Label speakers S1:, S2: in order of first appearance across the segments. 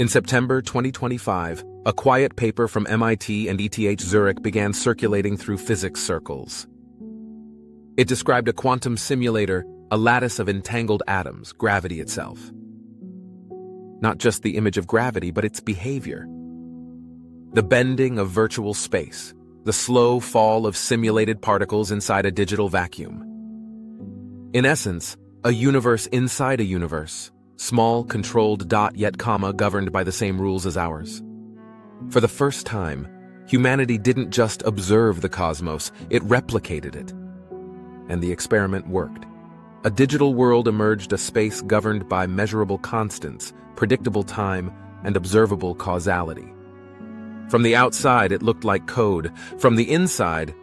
S1: In September 2025, a quiet paper from MIT and ETH Zurich began circulating through physics circles. It described a quantum simulator, a lattice of entangled atoms, gravity itself. Not just the image of gravity, but its behavior. The bending of virtual space, the slow fall of simulated particles inside a digital vacuum. In essence, a universe inside a universe, small, controlled dot yet comma governed by the same rules as ours. For the first time, humanity didn't just observe the cosmos, it replicated it. And the experiment worked. A digital world emerged, a space governed by measurable constants, predictable time, and observable causality. From the outside, it looked like code. From the inside,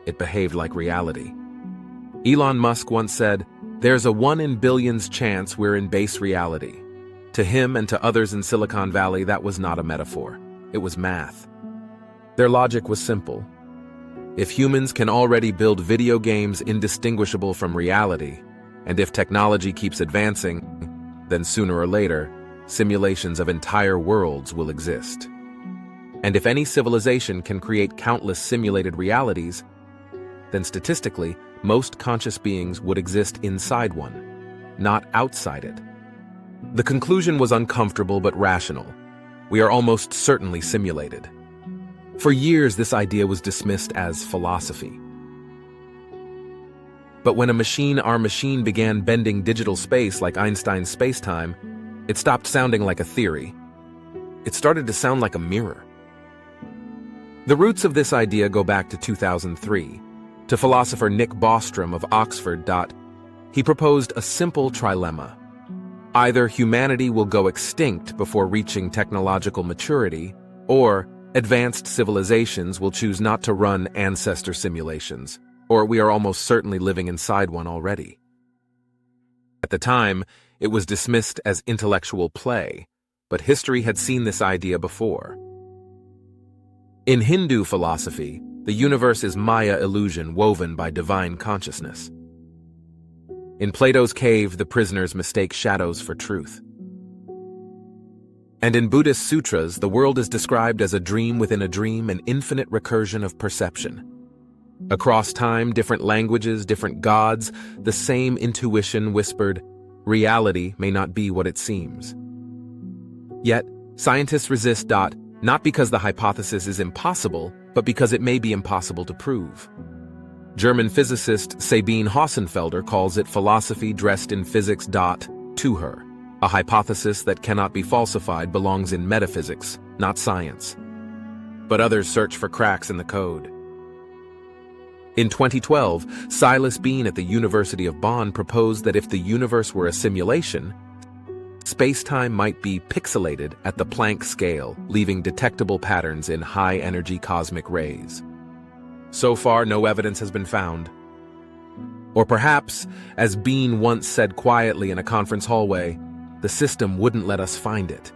S1: it behaved like reality. Elon Musk once said, "There's a 1 in billions chance we're in base reality." To him and to others in Silicon Valley, that was not a metaphor. It was math. Their logic was simple. If humans can already build video games indistinguishable from reality, and if technology keeps advancing, then sooner or later, simulations of entire worlds will exist. And if any civilization can create countless simulated realities, then statistically, most conscious beings would exist inside one, not outside it. The conclusion was uncomfortable but rational. We are almost certainly simulated. For years, this idea was dismissed as philosophy. But when our machine began bending digital space like Einstein's spacetime, it stopped sounding like a theory. It started to sound like a mirror. The roots of this idea go back to 2003, to philosopher Nick Bostrom of Oxford. He proposed a simple trilemma. Either humanity will go extinct before reaching technological maturity, or advanced civilizations will choose not to run ancestor simulations, or we are almost certainly living inside one already. At the time, it was dismissed as intellectual play, but history had seen this idea before. In Hindu philosophy, the universe is Maya illusion woven by divine consciousness. In Plato's cave, the prisoners mistake shadows for truth. And in Buddhist sutras, the world is described as a dream within a dream, an infinite recursion of perception. Across time, different languages, different gods, the same intuition whispered, reality may not be what it seems. Yet, scientists resist. Not because the hypothesis is impossible, but because it may be impossible to prove. German physicist Sabine Hossenfelder calls it philosophy dressed in physics. To her, a hypothesis that cannot be falsified belongs in metaphysics, not science. But others search for cracks in the code. In 2012, Silas Bean at the University of Bonn proposed that if the universe were a simulation, space-time might be pixelated at the Planck scale, leaving detectable patterns in high-energy cosmic rays. So far, no evidence has been found. Or perhaps, as Bean once said quietly in a conference hallway, the system wouldn't let us find it.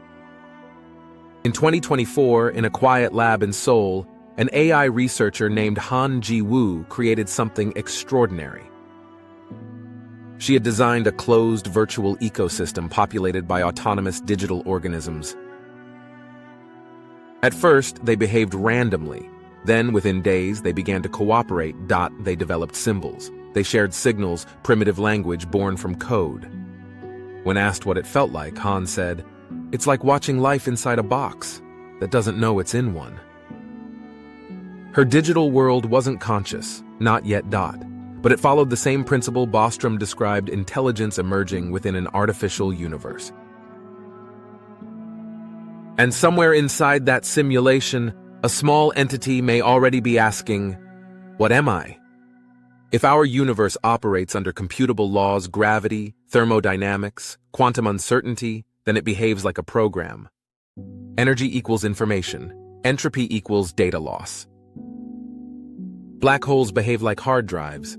S1: In 2024, in a quiet lab in Seoul, an AI researcher named Han Ji-woo created something extraordinary. She had designed a closed virtual ecosystem populated by autonomous digital organisms. At first, they behaved randomly. Then, within days, they began to cooperate. They developed symbols. They shared signals, primitive language born from code. When asked what it felt like, Han said, "It's like watching life inside a box that doesn't know it's in one." Her digital world wasn't conscious, not yet. But it followed the same principle Bostrom described: intelligence emerging within an artificial universe. And somewhere inside that simulation, a small entity may already be asking, "What am I?" If our universe operates under computable laws, gravity, thermodynamics, quantum uncertainty, then it behaves like a program. Energy equals information. Entropy equals data loss. Black holes behave like hard drives.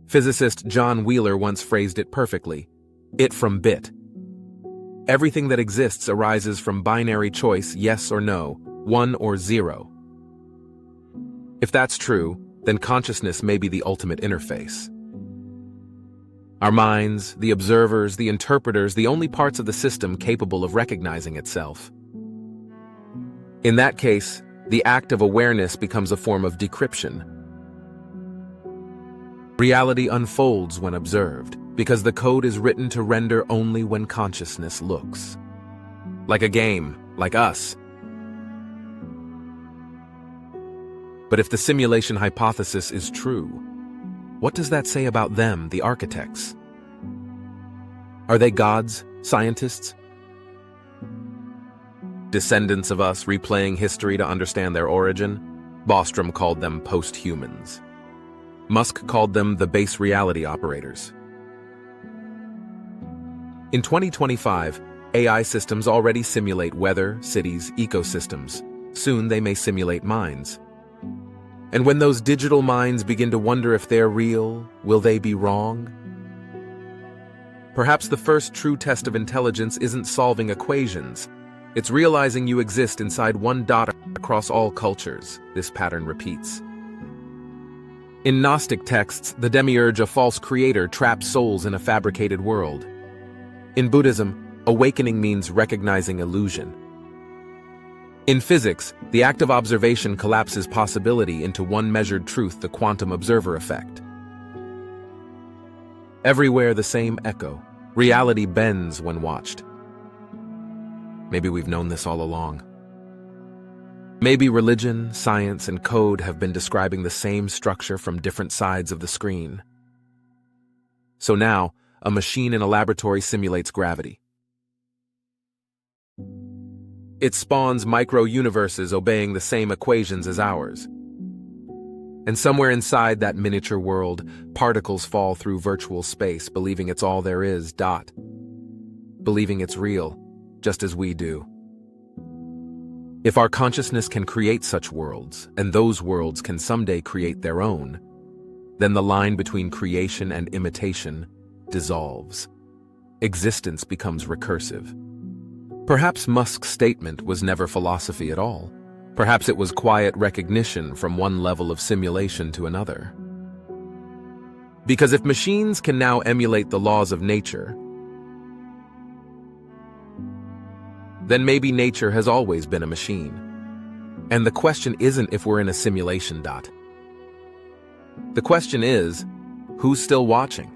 S1: Physicist John Wheeler once phrased it perfectly: it from bit. Everything that exists arises from binary choice, yes or no, 1 or 0. If that's true, then consciousness may be the ultimate interface. Our minds, the observers, the interpreters, the only parts of the system capable of recognizing itself. In that case, the act of awareness becomes a form of decryption. Reality unfolds when observed, because the code is written to render only when consciousness looks. Like a game, like us. But if the simulation hypothesis is true, what does that say about them, the architects? Are they gods, scientists? Descendants of us replaying history to understand their origin? Bostrom called them post-humans. Musk called them the base reality operators. In 2025, AI systems already simulate weather, cities, ecosystems. Soon they may simulate minds. And when those digital minds begin to wonder if they're real, will they be wrong? Perhaps the first true test of intelligence isn't solving equations. It's realizing you exist inside one dot across all cultures. This pattern repeats. In Gnostic texts, the demiurge, a false creator, traps souls in a fabricated world. In Buddhism, awakening means recognizing illusion. In physics, the act of observation collapses possibility into one measured truth, the quantum observer effect. Everywhere the same echo. Reality bends when watched. Maybe we've known this all along. Maybe religion, science, and code have been describing the same structure from different sides of the screen. So now, a machine in a laboratory simulates gravity. It spawns micro-universes obeying the same equations as ours. And somewhere inside that miniature world, particles fall through virtual space, believing it's all there is, believing it's real, just as we do. If our consciousness can create such worlds, and those worlds can someday create their own, then the line between creation and imitation dissolves. Existence becomes recursive. Perhaps Musk's statement was never philosophy at all. Perhaps it was quiet recognition from one level of simulation to another. Because if machines can now emulate the laws of nature, then maybe nature has always been a machine. And the question isn't if we're in a simulation. The question is, who's still watching?